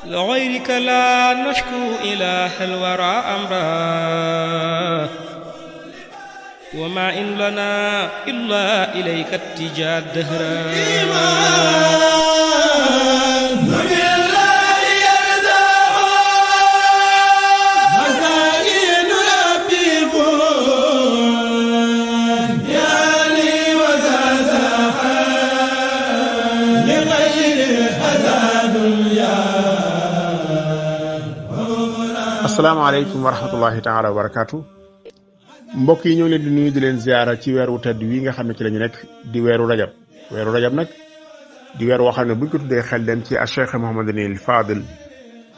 لغيرك لا نشكو إله الورى أمرا وما إن لنا إلا إليك اتجاه الدهرا asalaamaaleykum wa rahmatullahi taala wa barakaatu mbokk yi ñoo leen di nuyu di leen ziara ci weeru tedd wi nga xam ne ci la ñu nekk di weeru rajab nag di weer woo xam ne buñ ko tuddee xel dem ci Cheikh Mouhamadul Fadil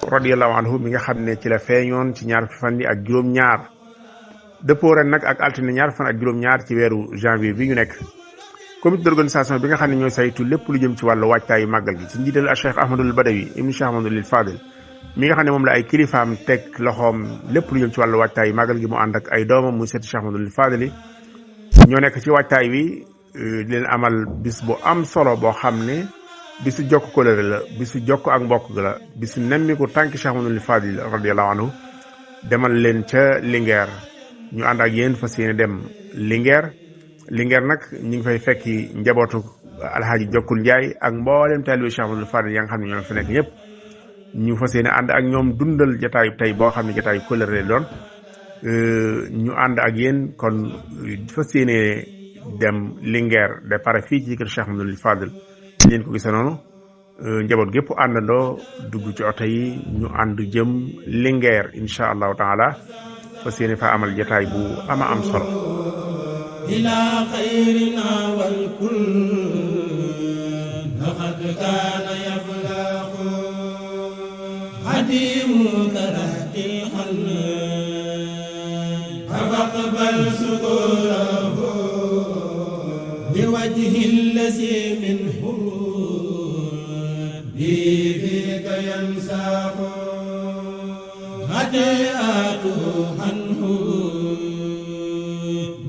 radiyallahu anhu mi nga xam ne ci la feeñoon ci ñaar fan yi ak juróom-ñaar dëppoo ren nag ak altine ñaar fan ak juróom-ñaar ci weeru janvier bi ñu nekk. comité d'organisation bi nga xam ne ñooy saytu lépp lu jëm ci wàllu waajtaayu màggal gi ci njiital Cheikh Ahmadul Badawi ibnu Cheikh Mouhamadul Fadil mi nga xam ne moom la ay kilifaam teg loxoom lépp lu jëm ci wàllu waajtaay màggal gi mu ànd ak ay doomam muy seeti Cheikh Ahmadul Fadili ñoo nekk ci waajtaay wi di leen amal bis bu am solo boo xam ne bisu jokk kóllëre la bisu jokk ak mbokk la bisu nemmiku tànki Cheikh Ahmadul Fadil radiyallahu anhu demal leen ca Linguère ñu ànd ak yéen fas yéene dem Linguère nag ñu ngi fay fekki njabootu alhaaji Jokkul Njaay ak mboolem taalibe Cheikh Ahmadul Fadil yaa nga xam ne ñoo fa nekk ñëpp ñu fas yéene ànd ak ñoom dundal jataayu tey boo xam ne jataayu kóllëre doon ñu ànd ak yéen kon fas yéene dem Linguère de pare fii ci kër Cheikh Mouhamadul Fadil leen ko gisa noonu njaboot gépp àndandoo dugg ci oto yi ñu ànd jëm Linguère insha allahu taala fas yéene fa amal jataay bu ama am solo ila xayrina wal kull laqad kaana قديمك رهتي الحنان فاقبل سكوره بوجه الذي منه بي فيك ينساق هديئاته عنه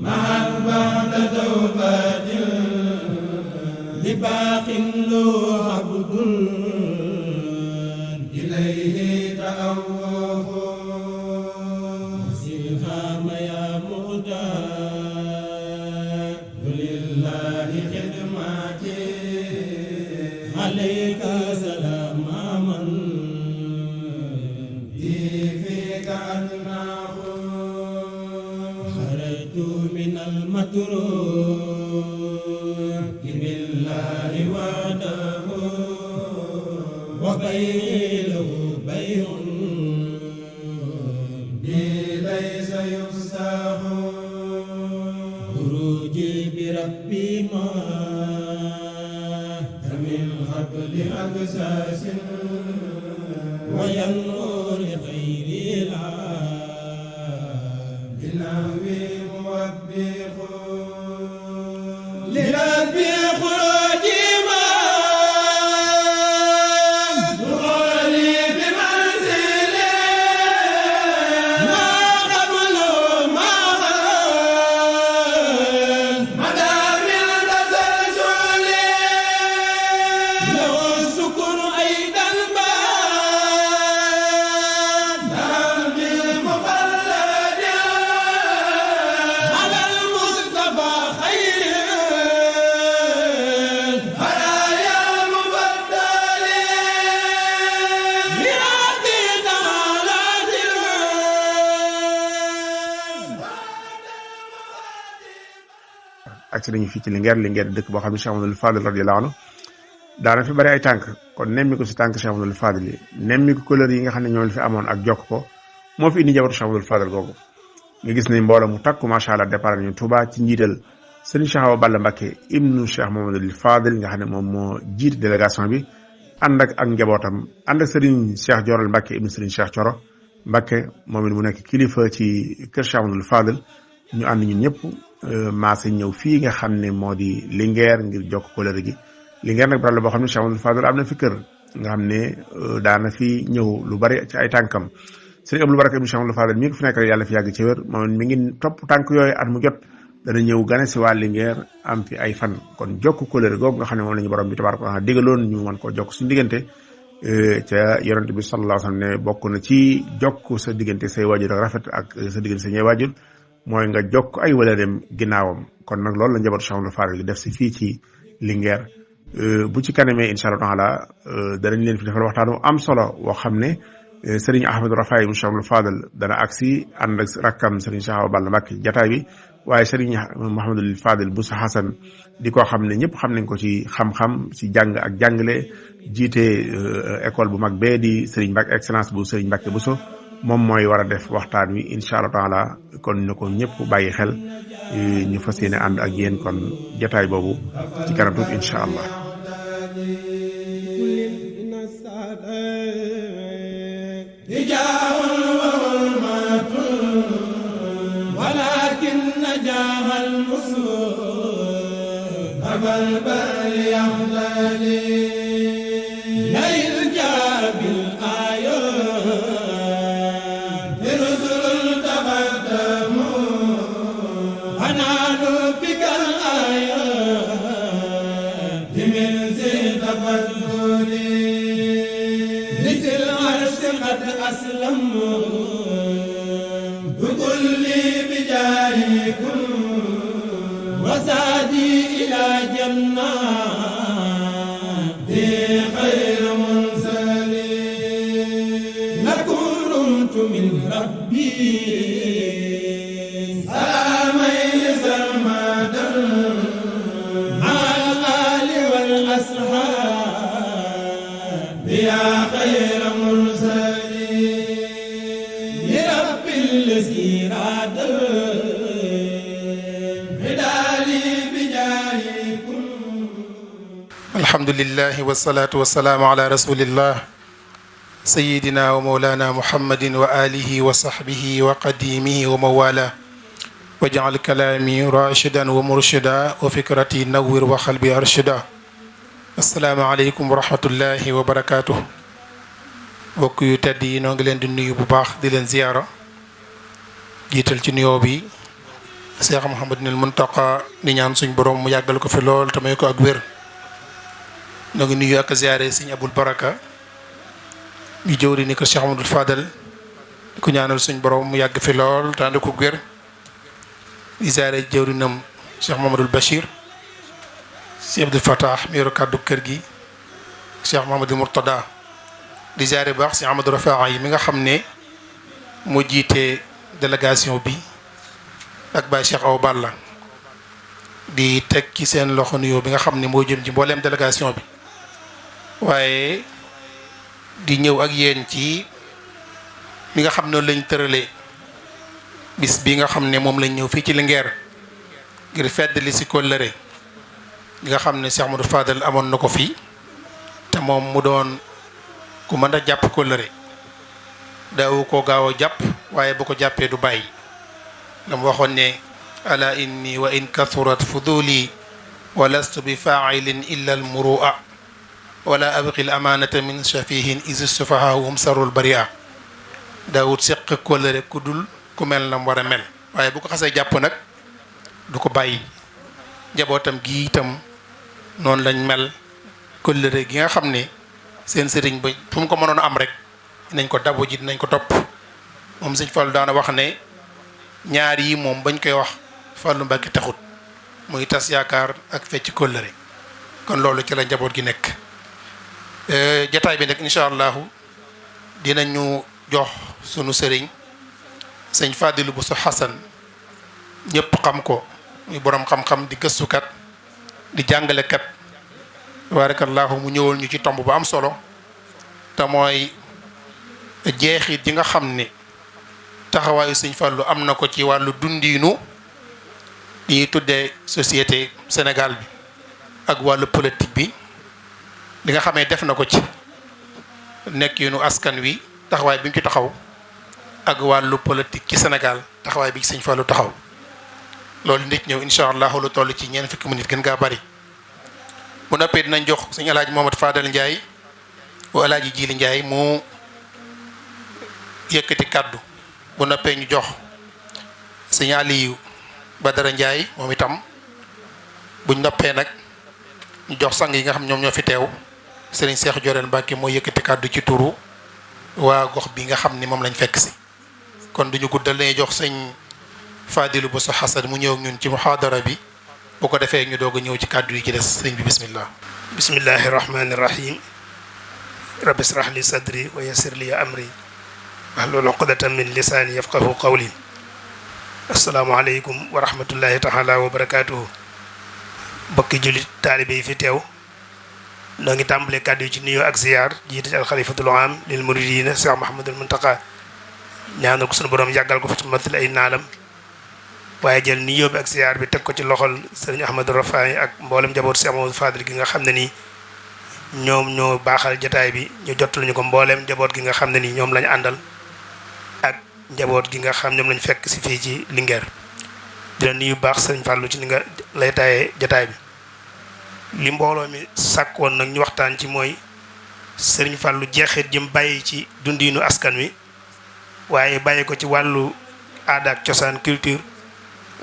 مع بعد توبات لباق له عبد إليه تأوه سلهام يا مهتاد لله خدماتي عليك سلام من فيك أناه خرجت من المتروك بالله وحده وبين ليس يفسح خروجي بربي ما من قبل أقساس وينمو لغير العام لنهوي موبخ لربي خروجي ak ci dañu fii ci Linguère dëkk boo xam ne Cheikh Mouhamadul Fadil radiyallahu anhu daana fi bari ay tànk kon nemmi ko si tànk Cheikh Mouhamadul Fadil yi nemmi ko couleur yi nga xam ne ñoo fi amoon ak jokk ko moo fi indi njabootu Cheikh Mouhamadul Fadil googu nga gis ne mbooloo mu takku macha allah départ ñu Touba ci njiital Serigne Cheikh Awa Balla Mbacké ibnu Cheikh Mouhamadul Fadil nga xam ne moom moo jiite délégation bi ànd ak njabootam ànd ak Serigne Cheikh Joral Mbacké ibnu Serigne Cheikh Coro Mbacké moom it mu nekk kilifa ci kër Cheikh Mouhamadul Fadil ñu ànd ñun ñëpp maase ñëw fii nga xam ne moo di Linguère ngir jokk kóllëre gi Linguère nag barab la boo xam ne Cheikh Mouhamadul Fadil am na fi kër nga xam ne daana fi ñëw lu bari ci ay tànkam Serigne Abdou Baraka ibn Cheikh Mouhamadul Fadil mi ngi fi nekk rek yàlla fi yàgg ci wér moom mi ngi topp tànk yooyu at mu jot dana ñëw gane si waa Linguère am fi ay fan kon jokk kóllëre googu nga xam ne moom la ñu borom bi tabaaraka wa taala digaloon ñu mën koo jokk suñu diggante ca yonent bi sallallahu alayhi wa sallam ne bokk na ci jokk sa diggante say waajur ak rafet ak sa diggante sa ñay waajur mooy nga jokk ay wala dem ginnaawam kon nag loolu la njabootu Cheikh Amadou Fadal gi def si fii ci Linguère bu ci kanamee incha allah taala danañ leen fi defal waxtaan wu am solo woo xam ne Serigne Ahmadou Rafaay mu Cheikh Amadou Fadal dana agsi ànd ak rakkam Serigne Cheikh Awa Balla Mbacké jataay bi waaye Serigne Mouhamadul Fadal Boussa Hassan di ko xam ne ñëpp xam nañ ko ci xam-xam ci jàng ak jàngale jiite école bu mag bee di Serigne Mbacké excellence bu Serigne Mbacké Bousso moom mooy war a def waxtaan wi incha allah taala kon na ko ñëpp bàyyi xel ñu fas yéene ànd ak yéen kon jataay boobu ci kanam tuuti incha allah. alhamdulillahi wasalaatu wasalaamu ala rasulillah sayidina wa mawlana muhammadin wa alihi wa sahbihi wa qadimihi wa mawala waj'al kalaami rashidan wa murshida wa fikrati nawwir wa qalbi arshida assalaamu aleykum wa rahmatullahi wa barakatuh bokk yu tedd yi noo ngi leen di nuyu bu baax di leen ziyaara jiital ci nuyoo bi Cheikh Mouhamadul Muntaqa di ñaan suñ borom mu yàggal ko fi lool te may ko ak wér noo ngi nuyu ak ziyaare sëñ Abul Baraka ñu jëwri ni ko Cheikh Amadou Fadal di ko ñaanal suñ borom mu yàgg fi lool te ànd ko wér di ziyaare jëwrinam Cheikh Mamadou Bachir Cheikh Abdou Fatah mi yor kàddu kër gi Cheikh Mamadou Mourtada di ziyaare baax Cheikh Amadou Rafa yi mi nga xam ne moo jiite délégation bi ak Baye Cheikh Awa Balla di teg ci seen loxo nuyoo bi nga xam ne moo jëm ci mbooleem délégation bi waaye di ñëw ak yéen ci li nga xam noonu lañ tëralee bis bi nga xam ne moom lañ ñëw fii ci Linguère ngir feddali si kóllëre li nga xam ne Cheikh Amadou Fadal amoon na ko fii te moom mu doon ku mën a jàpp kóllëre daawu ko gaaw a jàpp waaye bu ko jàppee du bàyyi la mu waxoon ne ala inni wa in kathurat fuduli wa lastu bi fa'ilin illa al muru'a wala abqi al amanata min shafihin is sufaha hum sarul bari'a daawut seq kóllëre ku dul ku mel na war a mel waaye bu ko xasee jàpp nag du ko bàyyi njabootam gi itam noonu lañ mel kóllëre gi nga xam ne seen sëriñ ba fu mu ko mënoon a am rek dinañ ko dabu ji dinañ ko topp moom sëñ Fallu daana wax ne ñaar yi moom bañ koy wax Fallu Mbàkke taxut muy tas yaakaar ak fecc kóllëre kon loolu ci la njaboot gi nekk jataay bi nag incha allahu dinañu jox sunu sëriñ sëñ Fadilu Bousso Hassan ñëpp xam ko muy borom xam-xam di gëstukat di jàngalekat tabarakallahu mu ñëwal ñu ci tomb bu am solo te mooy jeexit yi nga xam ne taxawaayu sëñ Fallu am na ko ci wàllu dundiinu li ñuy tuddee société Sénégal bi ak wàllu politique bi li nga xamee def na ko ci nekkinu askan wi taxawaay bi mu ci taxaw ak wàllu politique ci Sénégal taxawaay bi ci sëñ Fallu taxaw loolu nit ñëw incha allah lu toll ci ñeent fukki minute gën ngaa bari bu noppee dinañ jox sëñ alaaji Mohamad Fadal Ndiaye bu alaaji Jili Ndiaye mu yëkkati kàddu bu noppee ñu jox sëñ Aliyu Badara Ndiaye moom itam buñ noppee nag ñu jox sang yi nga xam ñoom ñoo fi teew sëriñ Cheikh Joreen Mbacke moo yëkkati kàddu ci turu waa gox bi nga xam ni moom lañ fekk si kon duñu guddal dañuy jox sëñ Fadilu Bousso Hasan mu ñëw ak ñun ci muhaadara bi bu ko defee ñu doog a ñëw ci kàddu yi ci des sëñ bi bismillah. bismillahi rahmani rahim rabbi israh li sadri wa yassir li amri wahlul uqdatan min lisaani yafqahu qawli. asalaamaaleykum wa rahmatullahi taala wa barakaatuhu. bokki jullit taalibe yi fi teew noo ngi tàmbalee kàddu yi ci nuyoo ak ziyaar jiite ci alxalifatul aam lil muridina Cheikh Mahamadul Muntaqa ñaanal ko sunu borom yàggal ko fa ci matal ay naalam waaye jël nuyoo bi ak ziyaar bi teg ko ci loxol sëriñ Ahmadou Rafaay ak mboolem njabootu Cheikh Mamadou Fadil gi nga xam ne nii ñoom ñoo baaxal jataay bi ñu jottalu ñu ko mbooleem njaboot gi nga xam ne nii ñoom lañu àndal ak njaboot gi nga xam ñoom lañu fekk si fii ci Linguère di la nuyu baax sëriñ Fallou ci li nga lay tayee jataay bi li mbooloo mi sàkkoon nag ñu waxtaan ci mooy sëriñ Fallou jeexit jëm bàyyi ci dundinu askan wi waaye bàyyi ko ci wàllu aada ak cosaan culture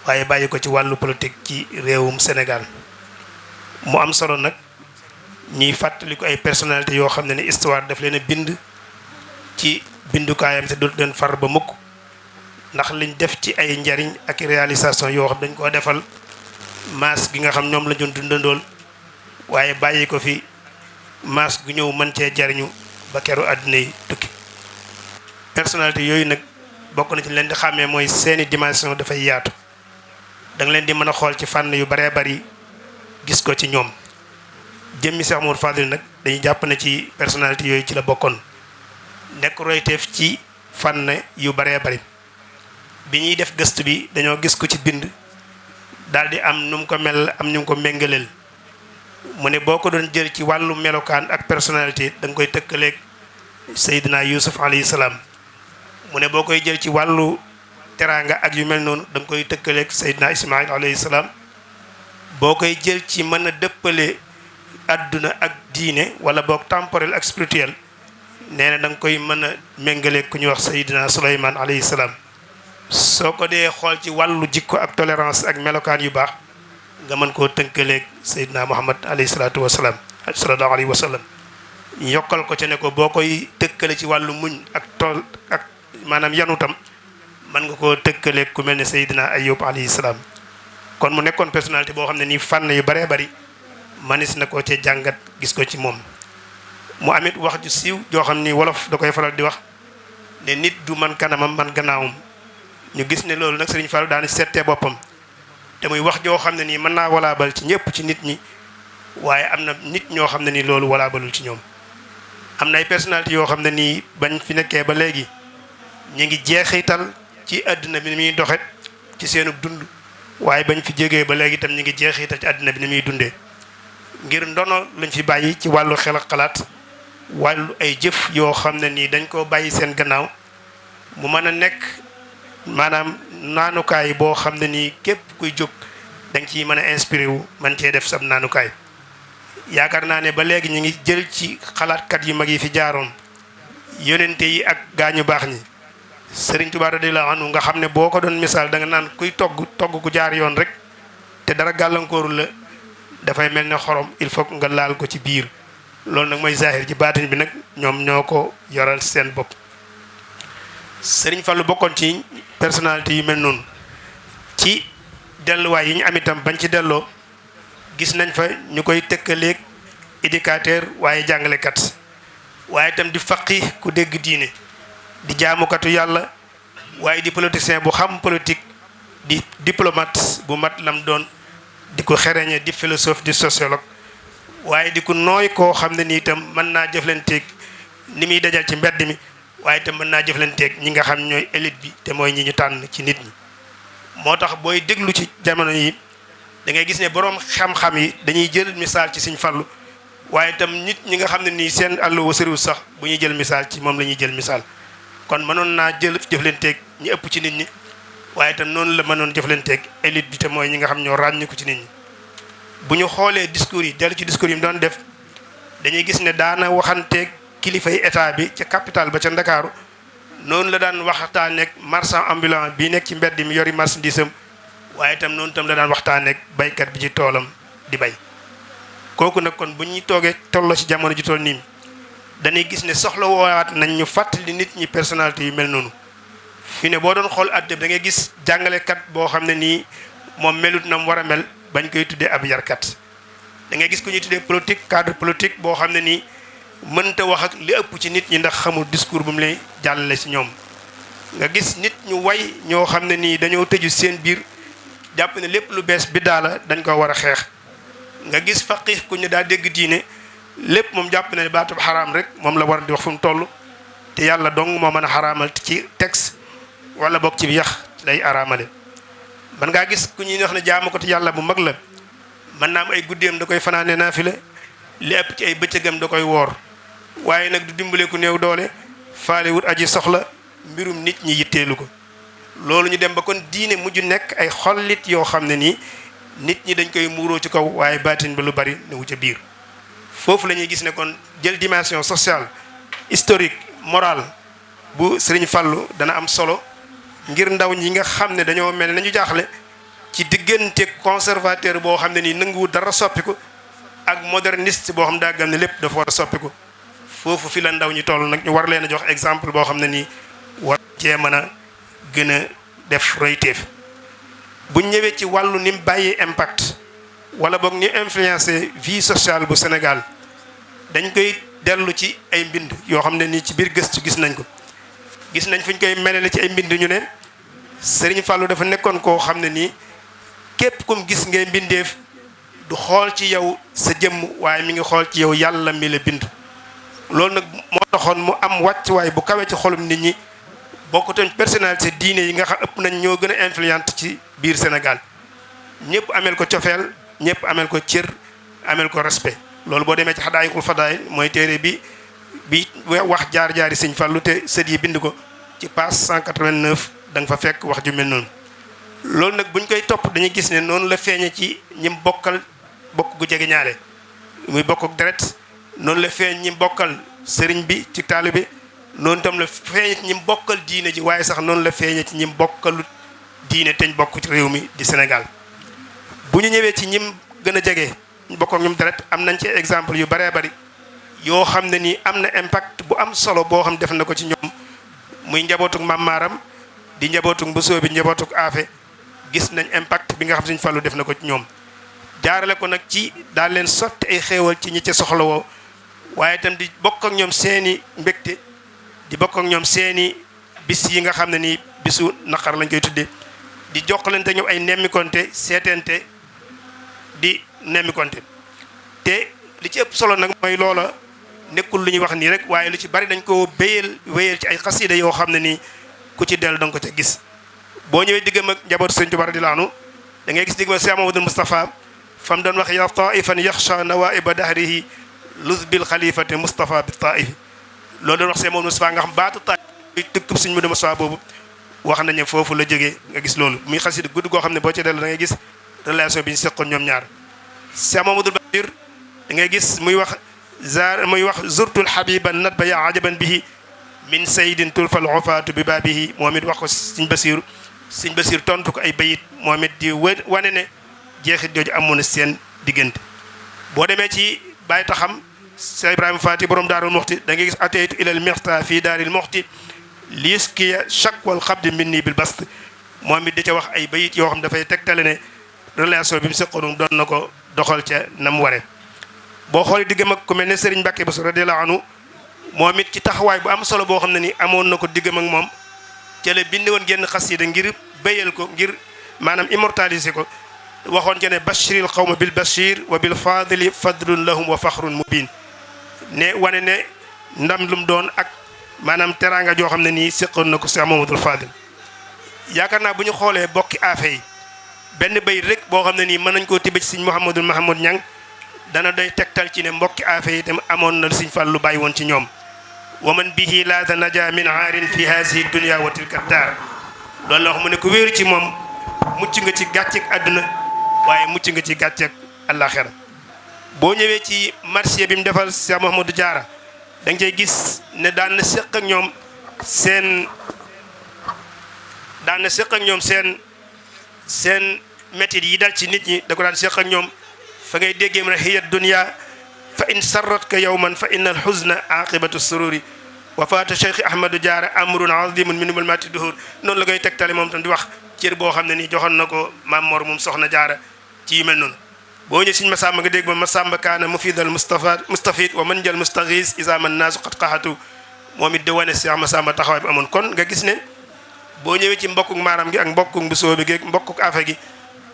waaye bàyyi ko ci wàllu politique ci réewum Sénégal mu am solo nag ñuy fàttali ko ay personnalité yoo xam ne ni histoire daf leen a bind ci bindukaayam te dootu leen far ba mukk ndax liñ def ci ay njariñ ak réalisation yoo xam dañ koo defal maas gi nga xam ñoom la doon dundandool waaye bàyyi ko fi maas gu ñëw mën cee jariñu ba keru àddina yi tukki personnalité yooyu nag bokk na ci leen di xàmmee mooy seeni dimension dafay yaatu da nga leen di mën a xool ci fànn yu baree bari gis ko ci ñoom jëmmi Cheikh Mamadou Fadil nag dañuy jàpp ne ci personnalité yooyu ci la bokkoon nekk royteef ci fànn yu baree bari bi ñuy def gëstu bi dañoo gis ko ci bind daal di am nu mu ko mel am ñu mu ko méngaleel mu ne boo ko doon jël ci wàllu melokaan ak personnalité da nga koy tëkkaleeg Seydina Youssouf alayhi salaam mu ne boo koy jël ci wàllu teraanga ak yu mel noonu da nga koy tëkkaleeg Seydina Ismaïl alayhi salaam boo koy jël ci mën a dëppale adduna ak diine wala boog temporel ak spirituel nee na da nga koy mën a méngaleeg ku ñuy wax Seydina Souleymane alayhi salaam soo ko dee xool ci wàllu jikko ak tolérance ak melokaan yu baax nga mën koo tënkaleeg Seydina Muhammad alayhi salaatu wa salaam sallallahu alayhi wa sallam yokkal ko ci ne ko boo koy tëkkale ci wàllu muñ ak tool ak maanaam yanutam mën nga koo tëkkaleeg ku mel ne Seydina Ayyub alayhi salaam kon mu nekkoon personnalité boo xam ne nii fànn yu baree bari manis na koo cee jàngat gis ko ci moom mu amit wax ju siiw joo xam ni wolof da koy faral di wax ne nit du man kanamam man gannaawam ñu gis ne loolu nag Serigne Fallou daana settee boppam te muy wax joo xam ne nii mën naa walaabal ci ñëpp ci nit ñi waaye am na nit ñoo xam ne nii loolu walaabalul ci ñoom am na ay personnalité yoo xam ne nii bañ fi nekkee ba léegi ñu ngi jeexital ci àddina bi ni muy doxe ci seenu dund waaye bañ fi jógee ba léegi itam ñu ngi jeexital ci àddina bi ni muy dundee ngir ndono lañ fi bàyyi ci wàllu xel ak xalaat wàllu ay jëf yoo xam ne nii dañ koo bàyyi seen gannaaw mu mën a nekk maanaam naanukaay boo xam ne nii képp kuy jóg da nga ciy mën a inspiré wu man cee def sab naanukaay yaakaar naa ne ba léegi ñu ngi jël ci xalaatkat yu mag yi fi jaaroon yonente yi ak gaañu baax ñi Sëriñ Tuubaa radiyallaahu anhu nga xam ne boo ko doon misaal da nga naan kuy togg ku jaar yoon rek te dara gàllankooru la dafay mel ne xorom il faut nga laal ko ci biir loolu nag mooy zahir ci baatin bi nag ñoom ñoo ko yoral seen bopp Sëriñ Fallu bokkoon ci personnalité yu mel noonu ci delluwaay yi ñu am itam bañ ci delloo gis nañ fa ñu koy tëkkaleeg éducateur waaye jàngalekat waaye itam di faqih ku dégg diine di jaamukatu yàlla waaye di politicien bu xam politique di diplomate bu mat lam doon di ko xereñe di philosophe di sociologue waaye di ko nooy koo xam ne nii itam mën naa jëflanteeg ni muy dajal ci mbedd mi waaye itam mën naa jëflanteeg ñi nga xam ñooy élite bi te mooy ñi ñu tànn ci nit ñi moo tax booy déglu ci jamono yi da ngay gis ne boroom xam-xam yi dañuy jël misaal ci Sëriñ Fallu waaye itam nit ñi nga xam ne nii seen àll wa sëriwul sax bu ñuy jël misaal ci moom la ñuy jël misaal kon mënoon naa jëflanteeg ñi ëpp ci nit ñi waaye itam noonu la mënoon jëflanteeg élite bi te mooy ñi nga xam ñoo ràññiku ci nit ñi bu ñu xoolee discours yi dellu ci discours yi mu doon def dañuy gis ne daana waxanteeg kilifay état bi ca capital ba ca Ndakaaru noonu la daan waxtaaneeg marchand ambulant bii nekk ci mbedd mi yori marchandise am waaye itam noonu itam la daan waxtaaneeg baykat bi ci toolam di bay kooku nag kon bu ñuy toogee tolloo ci jamono ju toll nii dañuy gis ne soxla woowaat nañ ñu fàttali nit ñi personnalité yu mel noonu fi ne boo doon xool àdduna da ngay gis jàngalekat boo xam ne nii moom melut na mu war a mel bañ koy tuddee ab yarkat da ngay gis ku ñuy tuddee politique cadre politique boo xam ne nii mënta wax ak li ëpp ci nit ñi ndax xamul discours bu mu lay jàllale ci ñoom nga gis nit ñu way ñoo xam ne nii dañoo tëju seen biir jàpp ne lépp lu bees biddaa la dañ ko war a xeex nga gis faqih ku ñu daa dégg diine lépp moom jàpp ne baatub xaraam rek moom la war di wax fu mu toll te yàlla dong moo mën a xaraamal ci texte wala boog ci yax lay araamale man ngaa gis ku ñuy wax ne jaamu ko te yàlla bu mag la mën naa am ay guddeem da koy fanaane naafila li ëpp ci ay bëccëgam da koy woor waaye nag du dimbale ku néew doole faale wut aji soxla mbirum nit ñi yitteelu ko loolu ñu dem ba kon diine mujj nekk ay xollit yoo xam ne nii nit ñi dañ koy muuroo ci kaw waaye baatin ba lu bari ne wu ca biir foofu la ñuy gis ne kon jël dimension sociale historique morale bu Sëriñ Fallu dana am solo ngir ndaw ñi nga xam ne dañoo mel nañu jaaxle ci diggante conservateur boo xam ne nii nanguwu dara soppiku ak moderniste boo xam daa gëm ne lépp dafa war a soppiku foofu fi la ndaw ñi toll nag ñu war leen a jox exemple boo xam ne nii war cee mën a gën a def royteef buñ ñëwee ci wàllu ni mu bàyyee impact wala boog ni influencé vie sociale bu Sénégal dañ koy dellu ci ay mbind yoo xam ne nii ci biir gëstu gis nañ ko gis nañ fu ñu koy melale ci ay mbind ñu ne Serigne Fallou dafa nekkoon koo xam ne nii képp kum gis ngay mbindeef du xool ci yow sa jëmm waaye mi ngi xool ci yow yàlla mi la bind loolu nag moo taxoon mu am wàccuwaay bu kawe ci xolum nit ñi bokkutoon personnalité diine yi nga xam ëpp nañ ñoo gën a influente ci biir Sénégal ñëpp amel ko cofeel ñëpp amel ko cër amel ko respect loolu boo demee ci Xadaayikul Fadaayil mooy téere bi wax jaar-jaari Sëñ Fallu te sët yi bind ko ci page 189 da nga fa fekk wax ju mel noonu loolu nag buñ koy topp dañuy gis ne noonu la feeñe ci ñim bokkal bokk gu jege ñaare muy bokk ak deret noonu la feeñ ñim bokkal sëriñ bi ci taalibe noonu tam la feeñe ci ñim bokkal diine ji waaye sax noonu la feeñe ci ñim bokkalu diine teñ bokk ci réew mi di Sénégal bu ñu ñëwee ci ñim gën a jege ñu bokk ak ñum deret am nañ ci exemple yu bëree bëri yoo xam ne nii am na impact bu am solo boo xam def na ko ci ñoom muy njabootuk Maam Maaram di njabootuk Mbusoo bi njabootuk Aafe gis nañ impact bi nga xam Sëñ Fallu def na ko ci ñoom jaarale ko nag ci daal leen sotti ay xéewal ci ñi ca soxlawoo waaye itam di bokk ak ñoom seeni mbégte di bokk ak ñoom seeni bis yi nga xam ne nii bisu naqar lañ koy tuddee di jokkalante ñoom ay nemmikonte seetente di nemmikonte te li ci ëpp solo nag mooy loola nekkul lu ñuy wax nii rek waaye lu ci bari dañ ko wéyal ci ay xasida yoo xam ne nii ku ci dellu danga ko ca gis boo ñëwee diggam ak njabootu Sëñ Tuubaa radiyallaahu anhu da ngay gis diggam ak Cheikh Mamadou Moustapha fam doon wax ya taifan yaxsha nawaiba dahrihi luz bil xalifati Moustapha bi taifi loolu doon wax Cheikh Mamadou Moustapha nga xam baatu taif tëkkub Sëñ Mamadou Moustapha boobu wax nañu foofu la jógee nga gis loolu muy xasida gudd goo xam ne boo ci dellu da ngay gis relation bi ñu seqoon ñoom ñaar Cheikh Mamadou Bachir da ngay gis muy wax zurtul habiban nat ba ya ajaban bihi min saydin tulfal ufaatu bi baabihi moom it wax ko Sëñ Basiir tontu ko ay bayit moom it di wane ne jeexit jooju amoon na seen diggante boo demee ci bàyyi taxam Cheikh Ibrahima Faati borom daarul muxti da ngay gis ateytu ilal mixta fii daaril muxti liiskiya chakwal xabdi minni bil bast moom it da ca wax ay bayit yoo xam dafay tegtale ne relation bi mu seqoon doon na ko doxal ca na mu waree boo xoolee diggam ak ku mel ne Serigne Mbacke Bousso radiyallaahu anhu moom it ci taxawaay bu am solo boo xam ne ni amoon na ko diggam ak moom ca la bind woon génn xasida ngir béyal ko ngir maanaam immortaliser ko waxoon ca ne bashiril qawma bil bashir wa bil fadili fadlun lahum wa faxrun mubin ne wane ne ndam lum doon ak maanaam teraanga joo xam ne nii seqoon na ko Cheikh Mamadou Fadil yaakaar naa bu ñu xoolee bokki aafe yi benn bayit rek boo xam ne nii mën nañ koo tibb ci Sëñ Mouhamadou Mahamoud Ñang dana doy tegtal ci ne mbokki aafe yi itam amoon na Sëñ Fallu bàyyi woon ci ñoom wa man bihi laata naja min aarin fi haasihi dunya wa tilka daar loolu la wax mu ne ku wéeru ci moom mucc nga ci gàcceeg àdduna waaye mucc nga ci gàcceeg àllaaxira boo ñëwee ci marché bi mu defal Cheikh Mouhamadou Diarra da nga cay gis ne daan na seq ak ñoom seen métit yi dal ci nit ñi da ko daan seq ak ñoom fa ngay déggee mu ne hiya dunya fa in sarratka yawman fa inna al huzna aqibatu sururi wafaatu Cheikh Ahmadou Diarra amrun azimun min mulmati duhur noonu la koy tegtale moom tam di wax cër boo xam ne nii joxoon na ko Maam Mor moom soxna Diarra ci yu mel noonu boo ñëwee Sëñ Masamba nga dégg ba Masamba kaana mufidal mustafid wa man jal mustaghis isa man naasu qad qaxatu moom it di wane Cheikh Masamba taxawaay bi amoon kon nga gis ne boo ñëwee ci mbokkuk maaram gi ak mbokkuk mbusoo bi gi mbokkuk afe gi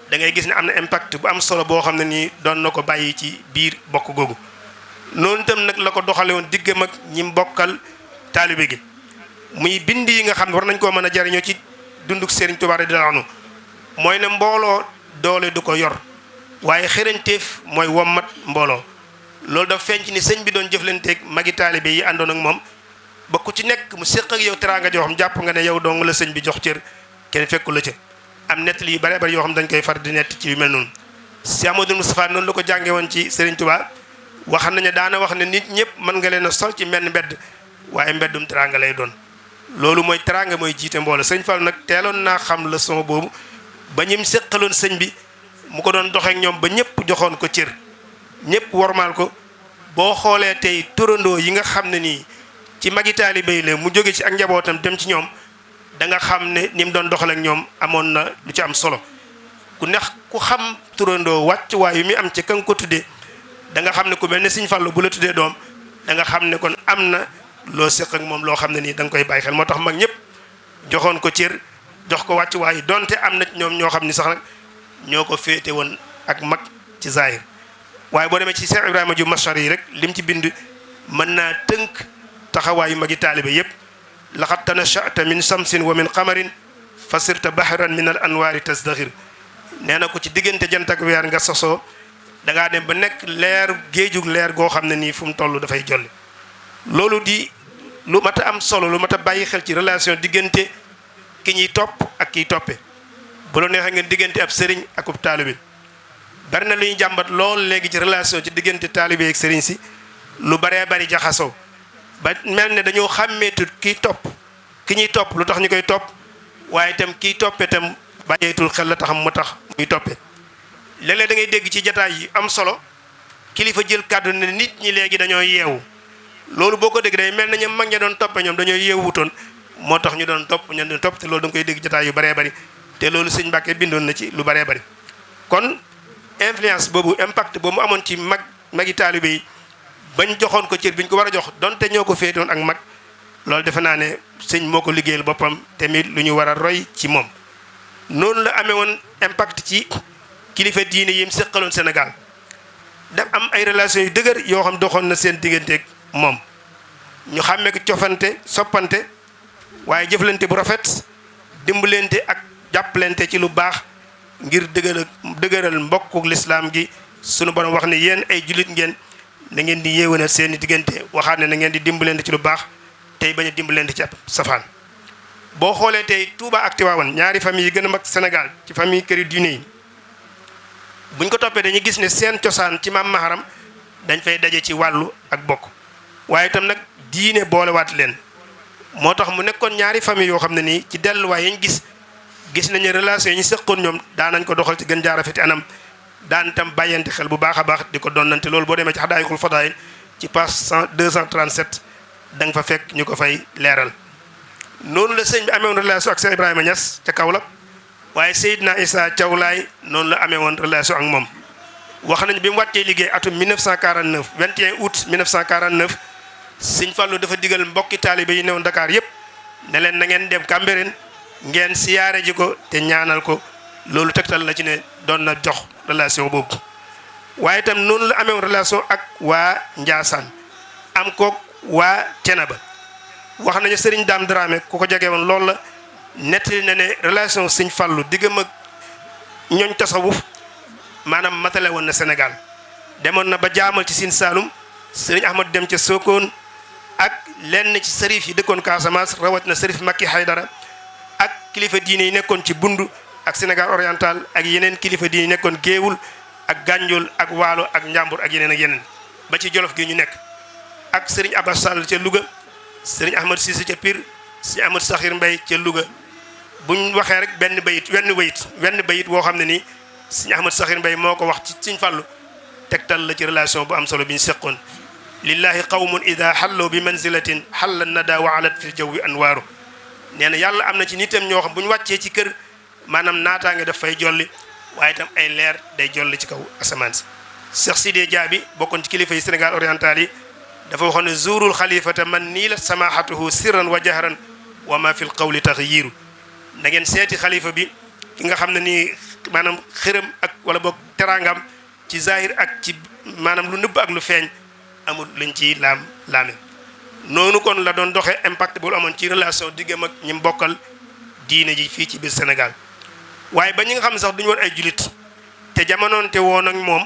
da ngay gis ne am na impact bu am solo boo xam ne nii doon na ko bàyyi ci biir bokk googu noonu itam nag la ko doxale woon diggam ak ñi mbokkal taalibe gi muy bind yi nga xam ne war nañ koo mën a jariñoo ci dunduk Serigne Touba radiyallahu anhu mooy ne mbooloo doole du ko yor waaye xëranteef mooy wommat mbooloo loolu dafa feeñ ci ni sëñ bi doon jëflanteeg magi taalibe yi àndoon ak moom ba ku ci nekk mu séq ak yow teraanga joo xam jàpp nga ne yow dong la sëñ bi jox cër kenn fekku la ca am nettali yu bare bare yoo xam dañ koy far di nett ci yu mel noonu si Amadou Moustapha noonu la ko jànge woon ci Serigne Touba wax nañu daana wax ne nit ñëpp mën nga leen a sol ci menn mbedd waaye mbeddum teraanga lay doon loolu mooy teraanga mooy jiite mbooloo sëñ Fall nag teeloon naa xam leçon boobu ba ñim séqaloon sëñ bi mu ko doon doxeek ñoom ba ñëpp joxoon ko cër ñëpp wormaal ko boo xoolee tey turandoo yi nga xam ne nii ci magi taalibe yi la mu jóge ci ak njabootam dem ci ñoom da nga xam ne ni mu doon doxaleek ñoom amoon na lu ci am solo ku neex ku xam turandoo wàcc waay yu muy am ci ka nga ko tuddee da nga xam ne ku mel ne sëñ Fallu bu la tuddee doom da nga xam ne kon am na loo séq ak moom loo xam ne nii da nga koy bàyyi xel moo tax mag ñëpp joxoon ko cër jox ko wàcc waay donte am na ñoom ñoo xam ni sax nag ñoo ko féete woon ak mag ci zahir waaye boo demee ci Cheikh Ibrahima Diouf Machar yi rek lim ci bind mën naa tënk taxawaayu magi taalibe yëpp laqad tanasha'ta min shamsin wa min qamarin fa sirta bahran min al anwaari tasdaxir nee na ko ci diggante jant ak weer nga sosoo da ngaa dem ba nekk leer géejug leer goo xam ne nii fu mu toll dafay jolli loolu di lu mat a am solo lu mat a bàyyi xel ci relation diggante ki ñuy topp ak kiy toppe bu la neexee ngeen diggante ab sëriñ ak ub taalibe bari na lu ñuy jàmbat lool léegi ci relation ci diggante taalibe ak sëriñ si lu baree bari jaxasoo ba mel ne dañoo xàmmeetut kiy topp ki ñuy topp lu tax ñu koy topp waaye itam kiy toppe itam bàyyeetul xel la taxam mu tax muy toppe léeg-léeg da ngay dégg ci jataay yi am solo kilifa jël kàddu ne nit ñi léegi dañoo yeewu loolu boo ko dégg day mel na ñoom mag ña doon toppe ñoom dañoo yeewutoon moo tax ñu doon topp ñu doon topp te loolu da nga koy dégg jataay yu baree bari te loolu sëñ Mbàkke bindoon na ci lu baree bari kon influence boobu impact boobu mu amoon ci magi taalibe yi bañ joxoon ko cër bi ñu ko war a jox donte ñoo ko féetoon ak mag loolu defe naa ne sëñ moo ko liggéeyal boppam tamit lu ñu war a roy ci moom noonu la amee woon impact ci kilifa diine yi mu seqaloon Sénégal daf am ay relations yu dëgër yoo xam doxoon na seen digganteeg moom ñu xàmmee ko cofante soppante waaye jëflante bu rafet dimbalante ak jàppalante ci lu baax ngir dëgëral mbokku lislaam gi sunu borom wax ne yéen ay jullit ngeen na ngeen di yéewanal seeni diggante waxaat ne na ngeen di dimbalante ci lu baax tey bañ a dimbalante ci ab safaan boo xoolee tey Touba ak Tivaouane ñaari famille yi gën a mag Sénégal ci famille këri diine yi buñ ko toppee dañuy gis ne seen cosaan ci maam maharam dañ fay daje ci wàllu ak bokk waaye itam nag diine boolewaat leen moo tax mu nekkoon ñaari famille yoo xam ne nii ci delluwaay yañ gis nañu relation yi ñu seqoon ñoom daan nañ ko doxal ci gën jaarafeti anam daan itam bàyyante xel bu baax a baax di ko donnante loolu boo demee ci Hadaayikul Fadaayil ci page 237 da nga fa fekk ñu ko fay leeral noonu la sëñ bi amee woon relation ak Cheikh Ibrahima Niass ca Kaolack waaye Seydina Issa Thiaw Laye noonu la amee woon relation ak moom wax nañ bi mu wàccee liggéey atum 1949 21 août 1949 sëñ Fallou dafa digal mbokki taalibe yi newoon Dakar yépp ne leen na ngeen dem Cambérène ngeen siyaare ji ko te ñaanal ko loolu tegtal la ci ne doon na jox relation boobu waaye itam noonu la amee woon relation ak waa Njaasaan am koog waa Cenaba wax nañu Serigne Dame Dramé ku ko jege woon loolu la nettali na ne relation sëñ Fallou diggam ak ñooñ tasawuf maanaam matale woon na Sénégal demoon na ba jaamal ci Sine Saalum Serigne Ahmad dem ca Sokone ak lenn ci sërif yi dëkkoon Casamance rawat na sërif Makki Haydara ak kilifa diine yi nekkoon ci Bundu ak Sénégal oriental ak yeneen kilifa diine yi nekkoon Géewul ak Gànjool ak Waalo ak Njàmbur ak yeneen ba ci Jolof gi ñu nekk ak Serigne Abbas Sall ca Louga Serigne Ahmad Cissé ca Pire Serigne Ahmad Sakhir Mbaye ca Louga buñ waxee rek wenn bayit woo xam ne nii Serigne Ahmad Sakhir Mbaye moo ko wax ci Serigne Fallou tegtal la ci relation bu am solo bi ñu seqoon lillahi qawmun ida xalloo bi manzilatin xalla nada wa alat fi jawwi anwaaru nee na yàlla am na ci nitam ñoo xam bu ñu wàccee ci kër maanaam naataange daf fay jolli waaye itam ay leer day jolli ci kaw asamaan si Cheikh Sidé Dia bi bokkoon ci kilifa yi Sénégal oriental yi dafa waxoon ne zuurul xalifata man nii la samahatuhu sirran wa jahran wa ma fi l qawli taxyiru na ngeen seeti xalifa bi ki nga xam ne nii maanaam xërëm ak wala boog teraangam ci zahir ak ci maanaam lu nëbb ak lu feeñ amul luñ ci laame noonu kon la doon doxee impact bu amoon ci relation diggam ak ñi bokkal diine ji fii ci biir Sénégal waaye ba ñi nga xam ne sax duñu woon ay julit te jamonoonte woon ak moom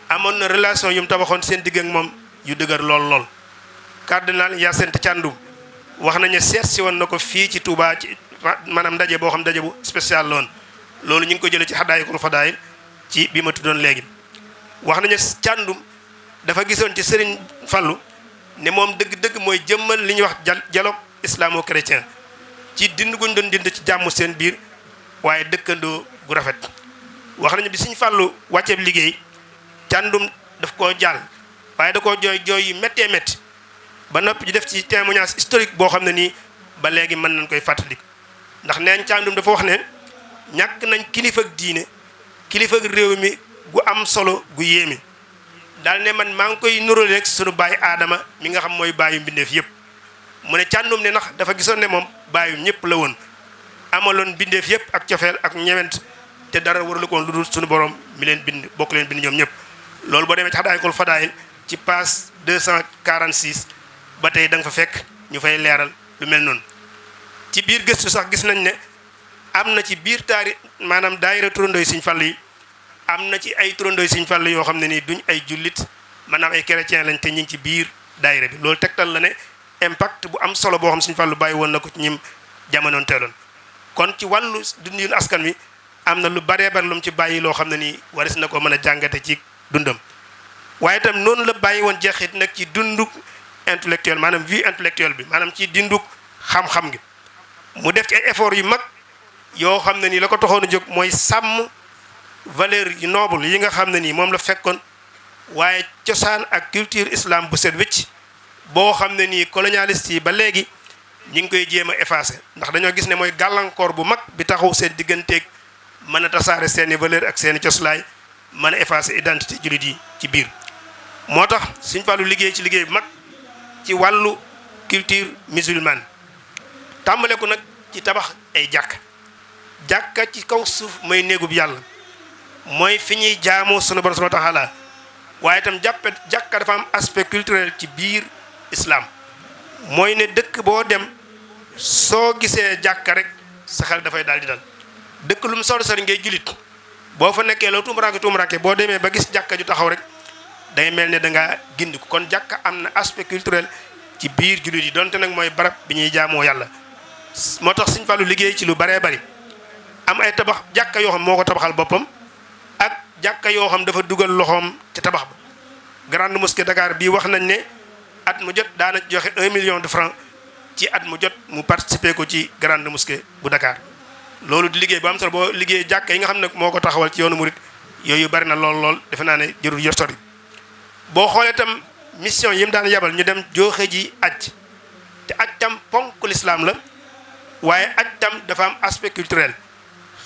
amoon na relation yu mu tabaxoon seen digg ak moom yu dëgër lool cardinal Hyacinthe Thiandoum wax nañu seet si woon na ko fii ci Touba ci maanaam ndaje boo xam ndaje bu spécial loon loolu ñu ngi ko jëlee ci Hadaayikul Fadaayil ci bi ma tuddoon léegi wax nañu Thiandoum dafa gisoon ci Serigne Fallou ne moom dëgg-dëgg mooy jëmmal li ñuy wax dialogue islamo-chrétien ci dind guñ doon dind ci jàmm seen biir waaye dëkkandoo gu rafet wax nañu bi Serigne Fallou wàcceeb liggéey Thiandoum daf koo jàll waaye da koo jooy yu méttee métti ba noppi di def ci témoignage historique boo xam ne nii ba léegi mën nañ koy fàttaliku ndax neen Thiandoum dafa wax ne ñàkk nañ kilifa ak diine kilifa ak réew mi gu am solo gu yéeme daal ne man maa ngi koy nuróole rek sunu bàyyi aadama mi nga xam mooy bàyyu mbindeef yëpp mu ne Thiandoum ne ndax dafa gisoon ne moom bàyyu ñëpp la woon amaloon mbindeef yëpp ak cofeel ak ñewent te dara waralu ko woon lu dul sunu borom mi leen bind bokk leen bind ñoom ñëpp loolu boo demee ci Hadaayikul Fadaayil ci page 246 ba tey da nga fa fekk ñu fay leeral lu mel noonu ci biir gëstu sax gis nañ ne am na ci biir taari maanaam daayira turandooy Sëñ Fallu yi am na ci ay turandooy Sëñ Fallu yoo xam ne nii duñ ay jullit maanaam ay chrétien lañ te ñu ngi ci biir daayira bi loolu tegtal la ne impact bu am solo boo xam Sëñ Fallu bàyyi woon na ko ci ñim jamonoon teeloon kon ci wàllu dundin askan wi am na lu baree bari lu mu ci bàyyi loo xam ne nii waris na ko mën a jàngate ci dundam waaye itam noonu la bàyyi woon jeexit nag ci dunduk intellectuel maanaam vie intellectuelle bi maanaam ci dinduk xam-xam gi mu def ci ay effort yu mag yoo xam ne nii la ko taxoon a jóg mooy sàmm valeur yu noble yi nga xam ne nii moom la fekkoon waaye cosaan ak culture islam bu set wécc boo xam ne nii colonialiste yi ba léegi ñi ngi koy jéem a effacé ndax dañoo gis ne mooy gàllankoor bu mag bi taxaw seen digganteeg mën a tasaare seeni valeur ak seeni coslaay mën a effacé identité jullit yi ci biir moo tax Sëñ Fallu liggéey ci liggéey bu mag ci wàllu culture musulmane tàmbale ko nag ci tabax ay jàkka ci kaw suuf mooy néegub yàlla mooy fi ñuy jaamoo sunu borom subhanahu wa ta'ala waaye itam jàkka dafa am aspect culturel ci biir islam mooy ne dëkk boo dem soo gisee jàkka rek sa xel dafay daal di dal dëkk lu mu sori ngay julit boo fa nekkee loo tuumuraanke boo demee ba gis jàkka ju taxaw rek day mel ne da ngaa gindi ko kon jàkka am na aspect culturel ci biir julit yi donte nag mooy barab bi ñuy jaamoo yàlla moo tax Sëñ Fallu liggéey ci lu baree bari am ay tabax jàkka yoo xam moo ko tabaxal boppam ak jàkka yoo xam dafa dugal loxoom ci tabax ba grande mosquée Dakar bii wax nañ ne at mu jot daana joxe 1 million de francs ci at mu jot mu participer ko ci grande mosquée bu Dakar loolu di liggéey bu am solo boo liggéey jàkka yi nga xam ne moo ko taxawal ci yoonu murit yooyu bari na lool defe naa ne jërul yor sori boo xoolee tam mission yi mu daan yabal ñu dem jooxe ji aj te aj tam ponk l'islam la waaye aj tam dafa am aspect culturel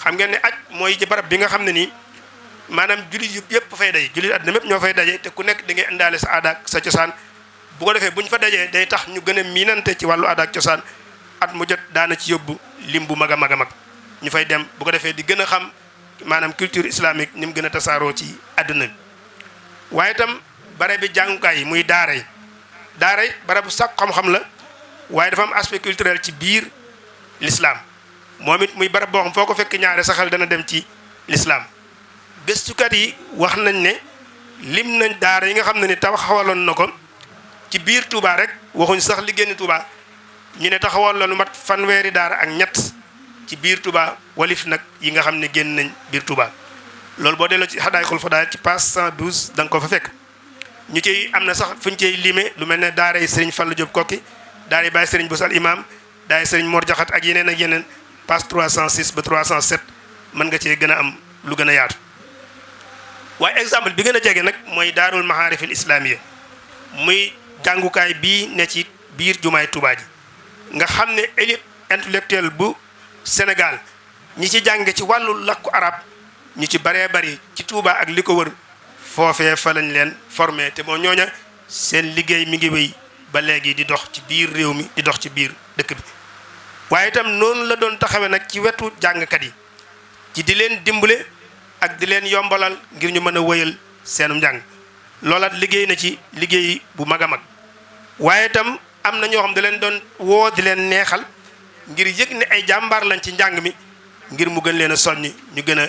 xam ngeen ne aj mooy ci barab bi nga xam ne nii maanaam jullit yëpp fay daje jullit àddina mépp ñoo fay daje te ku nekk da ngay indaale sa aada ak sa cosaan bu ko defee bu ñu fa dajee day tax ñu gën a miinante ci wàllu aada ak cosaan at mu jot daana ci yóbbu lim bu mag a mag ñu fay dem bu ko defee di gën a xam maanaam culture islamique ni mu gën a tasaaroo ci àdduna bi waaye itam bare bi jàngukaay yi muy daara yi bare bu sàkk xam-xam la waaye dafa am aspect culturel ci biir l'islam moom it muy barab boo xam foo ko fekk ñaare saxal dana dem ci l'islam gëstukat yi wax nañ ne lim nañ daara yi nga xam ne ni taxawaloon na ko ci biir Touba rek waxuñ sax li génn Touba ñu ne taxawal la lu mat fanweeri daara ak ñett ci biir Touba walif nag yi nga xam ne génn nañ biir Touba loolu boo delloo ci Hadaayikul Fadaayil ci page 112 da nga ko fa fekk ñu ciy am na sax fu ñu ciy limee lu mel ne daara yi Serigne Fallou Diop Kokki daara yi Baye Serigne Bousso al imam daara yi Serigne Mor Jaxat ak yeneen page 306 ba 307 mën nga cee gën a am lu gën a yaatu waaye exemple bi gën a jege nag mooy daarul maharifil islamiya muy jàngukaay bii ne ci biir jumaay Tuubaa ji nga xam ne élite intellectuelle bu Sénégal ñi ci jànge ci wàllu làkku arab ñu ci baree bari ci Tuubaa ak li ko wër foofee fa lañ leen formé te moo ñooña seen liggéey mi ngi wéy ba léegi di dox ci biir réew mi di dox ci biir dëkk bi waaye itam noonu la doon taxawe nag ci wetu jàngkat yi ci di leen dimbale ak di leen yombalal ngir ñu mën a wëyal seenum njàng loolaat liggéey na ci liggéey bu mag a mag waaye itam am na ñoo xam da leen doon woo di leen neexal ngir yëg ne ay jàmbaar lañ ci njàng mi ngir mu gën leen a soññ ñu gën a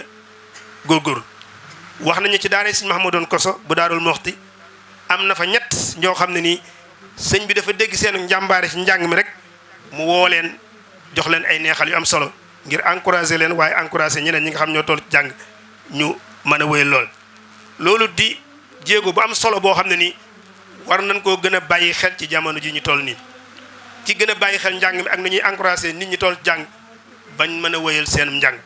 góorgóorlu wax nañu ci daara sëñ Mahamadoon Koso bu Daarul Moxti am na fa ñett ñoo xam ne nii sëñ bi dafa dégg seen njàmbaare ci njàng mi rek mu woo leen jox leen ay neexal yu am solo ngir encourager leen waaye encourager ñeneen ñi nga xam ñoo toll jàng ñu mën a wéyal loolu di jéego bu am solo boo xam ne nii war nañ koo gën a bàyyi xel ci jamono ji ñu toll nii ci gën a bàyyi xel njàng mi ak na ñuy encourager nit ñi toll jàng bañ mën a wéyal seenum njàng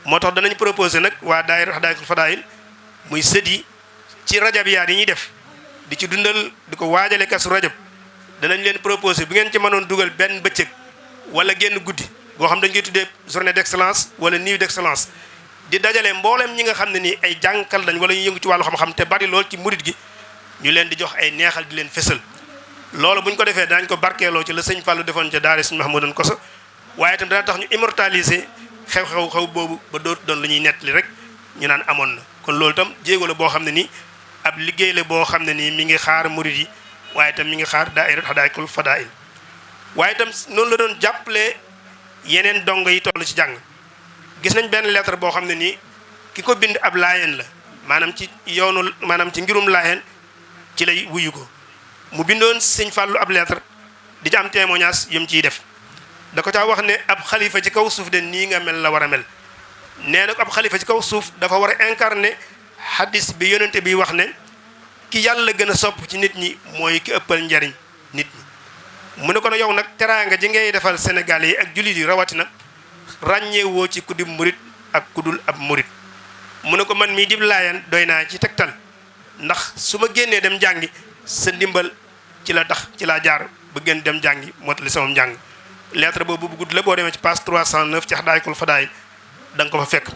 moo tax danañ proposer nag waa daayira Hadaayaqul Fadaa'il muy sët yi ci rajabiyaat yi ñuy def di ci dundal di ko waajale Kazu Rajab danañ leen proposer bu ngeen ci mënoon dugal benn bëccëg wala génn guddi boo xam dañ koy tuddee journée d'excellence wala nuit d'excellence di dajale mboolem ñi nga xam ne nii ay jàngkal lañ wala ñu yëngu ci wàllu xam-xam te bari lool ci murit gi ñu leen di jox ay neexal di leen fësal loolu bu ñu ko defee danañ ko barkeeloo ci la sëñ Fallou defoon ca daara sëñ Mahamadoon Koso waaye itam dana tax ñu immortaliser xew boobu ba dootu doon lu ñuy nettali rek ñu naan amoon na kon loolu itam jéego la boo xam ne nii ab liggéey la boo xam ne nii mi ngi xaar murit yi waaye itam mi ngi xaar daayira Hadaayaqul Fadaa'il waaye itam noonu la doon jàppale yeneen dongo yi toll ci jàng gis nañ benn lettre boo xam ne nii ki ko bind ab laayeen la maanaam ci yoonu maanaam ci ngirum laayeen ci lay wuyu ko mu bindoon sëñ Fàllu ab lettre di ci am témoignage yëm ciy def da ko caa wax ne ab xalifa ci kaw suuf de nii nga mel la war a mel nee na ab xalifa ci kaw suuf dafa war a incarner hadis bi yonente bi wax ne ki yàlla gën a sopp ci nit ñi mooy ki ëppal njariñ nit ñi mu ne ko nag yow nag teraanga ji ngay defal Sénégal yi ak jullit yi rawatina ràññeewoo ci ku di murit ak ku dul ab murit mu ne ko man mii dib laayan doy naa ci tegtal ndax su ma génnee dem jàngi sa ndimbal ci la tax ci laa jaar ba gën dem jàngi mottali sama njàng lettre boobu bu gudd la boo demee ci page 309 ci Hadaayaqul Fadaa'il da nga ko fa fekk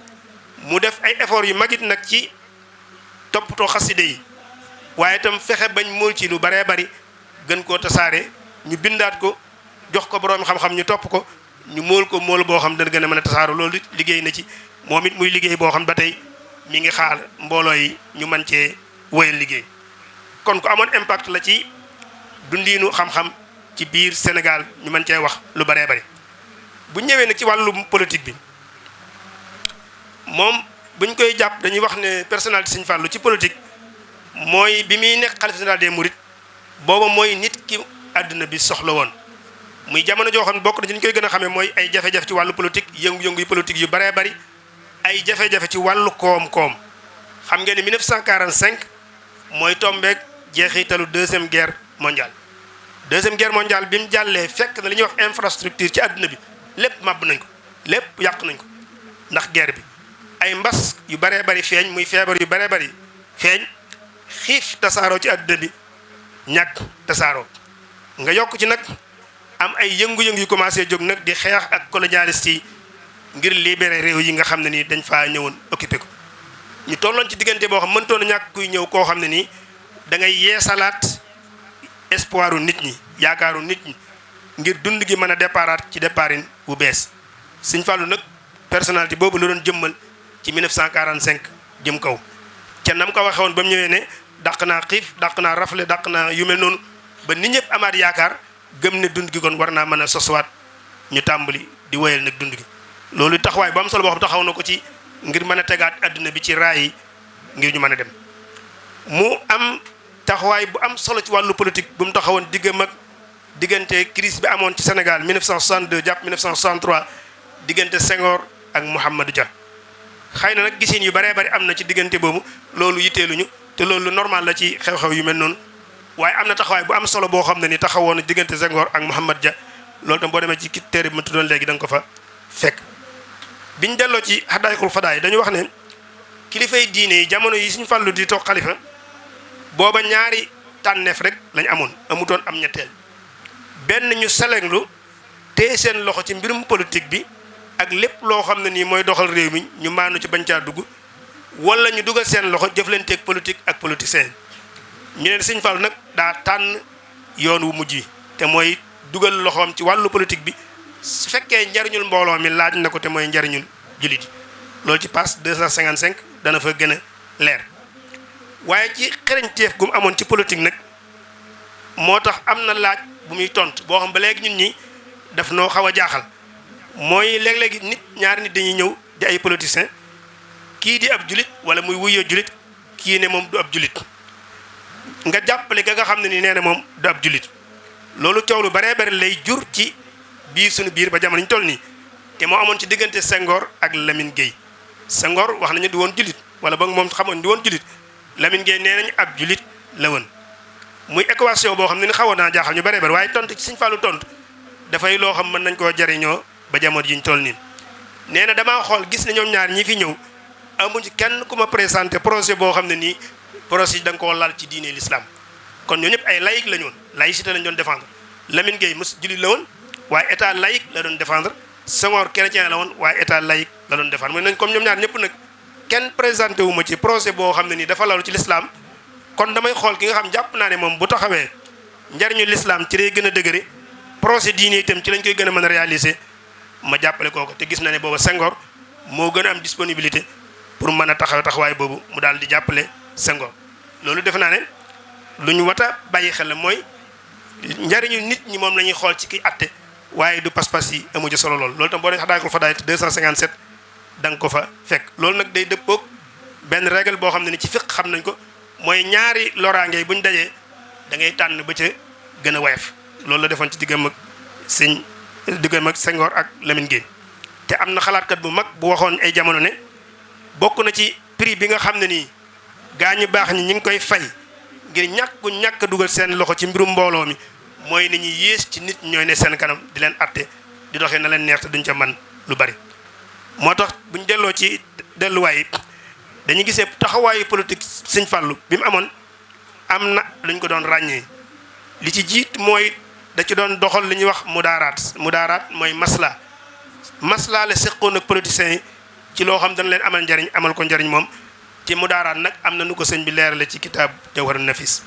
mu def ay effort yu magit nag ci toppatoo xaside yi waaye itam fexe bañ mool ci lu baree bari gën koo tasaare ñu bindaat ko jox ko borom xam-xam ñu topp ko ñu mool ko mool boo xam dana gën a mën a tasaaro loolu liggéey na ci moom it muy liggéey boo xam ba tey mi ngi xaar mbooloo yi ñu mën cee wéyal liggéey kon ku amoon impact la ci dundiinu xam-xam ci biir Sénégal ñu mën cee wax lu baree bari bu ñëwee nag ci wàllum politique bi moom buñ koy jàpp dañuy wax ne personnalité Sëñ Fallu ci politique mooy bi muy nekk xalifa général des mourides booba mooy nit ki àdduna bi soxla woon muy jamono joo xam ne bokk na ci ñu koy gën a xamee mooy ay jafe-jafe ci wàllu politique yëngu-yëngu yu politique yu baree bari ay jafe-jafe ci wàllu koom-koom xam ngeen ne 1945 mooy tombeek jeexitalu deuxième guerre mondiale bi mu jàllee fekk na li ñuy wax infrastructure ci àdduna bi lépp màbb nañ ko lépp yàq nañ ko ndax guerre bi ay mbas yu baree bari feeñ muy feebar yu baree bari feeñ xiif tasaaroo ci àdduna bi ñàkk tasaaroo nga yokk ci nag am ay yëngu-yëngu yu commencé jóg nag di xeex ak colonialiste yi ngir libérer réew yi nga xam ne nii dañ faa ñëwoon occupé ko ñu tolloon ci diggante boo xam mëntoon a ñàkk kuy ñëw koo xam ne nii da ngay yeesalaat espoiru nit ñi yaakaaru nit ñi ngir dund gi mën a déparaat ci déparin bu bees Sëñ Fallu nag personnalité boobu la doon jëmmal ci 1945 jëm kaw ca nam ko waxee woon ba mu ñëwee ne dàq naa xiif dàq naa rafle dàq naa yu mel noonu ba nit ñëpp amaat yaakaar gëm ne dund gi kon war naa mën a soswaat ñu tàmbali di wéyal nag dund gi loolu taxawaay bu am solo boo xam taxaw na ko ci ngir mën a tegaat adduna bi ci raay yi ngir ñu mën a dem mu am taxawaay bu am solo ci wàllu politique bu mu taxawoon diggante crise bi amoon ci Sénégal 1962 jàpp 1963 diggante Senghor ak Mouhamadou Dia xëy na nag gisin yu baree bari am na ci diggante boobu loolu yitteeluñu te loolu normal la ci xew-xew yu mel noonu waaye am na taxawaay bu am solo boo xam ne ni taxawoon na diggante Senghor ak Mouhamadou Dia loolu tam boo demee ci téere bi ma tuddoon léegi da nga ko fa fekk biñ delloo ci Hadaayaqul Fadaa'il dañu wax ne kilifay diine yi jamono yi Sëñ Fallu di toog xalifa booba ñaari tànneef rek lañ amutoon am ñetteel benn ñu selenglu téye seen loxo ci mbirum politique bi ak lépp loo xam ne nii mooy doxal réew mi ñu maanu ci bañ caa dugg wala ñu dugal seen loxo jëflanteeg politique ak politicien ñu ne Sëñ Fallu nag daa tànn yoon wu mujj wi te mooy dugal loxoom ci wàllu politique bi su fekkee njariñul mbooloo mi laaj na ko te mooy njariñul jullit yi loolu ci passe 255 dana fa gën a leer waaye ci xereñteef gu mu amoon ci politique nag moo tax am na laaj bu muy tontu boo xam ba léegi ñun ñi daf noo xaw a jaaxal mooy léeg-léegi ñaari nit dañuy ñëw di ay politiciens kii di ab julit wala muy wuyoo julit kii ne moom du ab julit nga jàppale ga nga xam ne ni nee na moom du ab julit loolu coow lu baree bari lay jur ci biir suñu biir ba jamono ñu toll nii te moo amoon ci diggante Senghor ak Lamine Gueye Senghor wax nañu di woon julit wala ba moom xamoon di woon julit Lamine Gueye nee nañu ab julit la woon muy équation boo xam ne ni xawoon naa jaaxal ñu baree bari waaye tontu ci Sëñ Fallu tontu dafay loo xam mën nañ koo jariñoo ba jamono ji ñu toll nii nee na damaa xool gis ne ñoom ñaar ñi fi ñëw amuñ ci kenn ku ma présenté projet boo xam ne nii projet yi da nga koo lal ci diine l'islam kon ñoo ñëpp ay laïc la ñu woon laïcité lañ doon défendre Lamine Gueye mos julit la woon waaye état laïque la doon défendre Senghor chrétien la woon waaye état laïque la doon défendre mooy nañ comme ñoom ñaar ñëpp nag kenn présenté wu ma ci projet boo xam ne nii dafa lalu ci l'islam kon damay xool ki nga xam jàpp naa ne moom bu taxawee njariñu l'islam ci lay gën a dëgëre projet diine itam ci lañ koy gën a mën a réaliser ma jàppale kooku te gis na ne booba Senghor moo gën a am disponibilité pour mën a taxawaay boobu mu daal di jàppale Senghor loolu defe naa ne lu ñu wat a bàyyi xel la mooy njariñu nit ñi moom la ñuy xool ci ki atte waaye du pas-pas yi amu ci solo loolu tam boo dee xadaakul fa daay 257 da nga ko fa fekk loolu nag day dëppoog benn règle boo xam ne ni ci fiq xam nañ ko mooy ñaari loraange bu ñu dajee da ngay tànn ba ca gën a woyof loolu la defoon ci diggam ak Senghor ak Lamine Gueye te am na xalaatkat bu mag bu waxoon ay jamono ne bokk na ci prix bi nga xam ne nii gaa ñu baax ñi ñu ngi koy fay ngir ñàkk dugal seen loxo ci mbirum mbooloo mi mooy ni ñuy yées ci nit ñooy ne seen kanam di leen atte di doxee na leen neex te duñ ca man lu bari moo tax buñ delloo ci delluwaay dañuy gisee taxawaayu politique Sëñ Fallu bi mu amoon am na luñ ko doon ràññee li ci jiit mooy da ci doon doxal li ñuy wax mudaaraat mooy masla la seqoon ak politiciens yi ci loo xam dana leen amal njariñ amal ko njariñ moom ci mudaaraat nag am na nu ko sëñ bi leerale ci kitaab Jawharun Nafis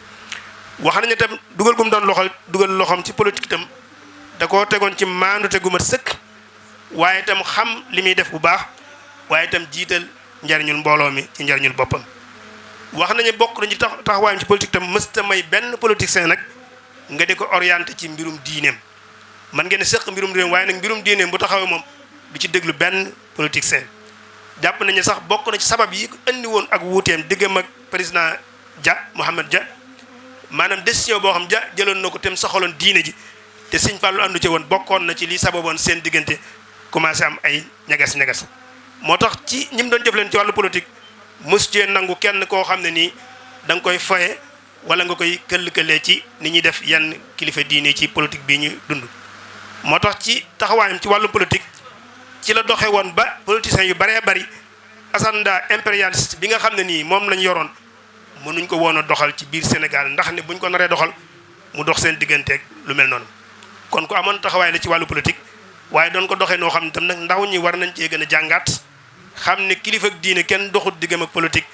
wax nañu itam dugal gu mu doon dugal loxoom ci politique itam da koo tegoon ci maandute gu mat sëkk waaye itam xam li muy def bu baax waaye itam jiital njariñul mbooloo mi ci njariñul boppam wax nañu bokk nañu taxawaayam ci politique itam mësta may benn politicien nag nga di ko orienté ci mbirum diineem man ngeen sëq mbirum réew waaye nag mbirum diineem bu taxawee moom du ci déglu benn politicien jàpp nañu sax bokk na ci sabab yi ko indi woon ak wuuteem diggam ak président Mohamed Dia maanaam décision boo xam jëloon na ko tem saxaloon diine ji te Sëñ Fallu àndu ci woon bokkoon na ci li sababoon seen diggante commencé am ay ñagas moo tax ci ñi mu doon jëf leen ci wàllu politique mos cee nangu kenn koo xam ne nii da nga koy foye wala nga koy këll-këllee ci ni ñuy def yenn kilifa diine ci politique bii ñu dund moo tax ci taxawaayam ci wàllu politique ci la doxe woon ba politiciens yu baree bari agenda impérialiste bi nga xam ne nii moom lañ yoroon mënuñ ko woon a doxal ci biir Sénégal ndax ne buñ ko naree doxal mu dox seen digganteeg lu mel noonu kon ko amoon taxawaay la ci wàllu politique waaye doon ko doxee noo xam ne tam nag ndaw ñi war nañ cee gën a jàngaat xam ne kilifa ak diine kenn doxut diggam ak politique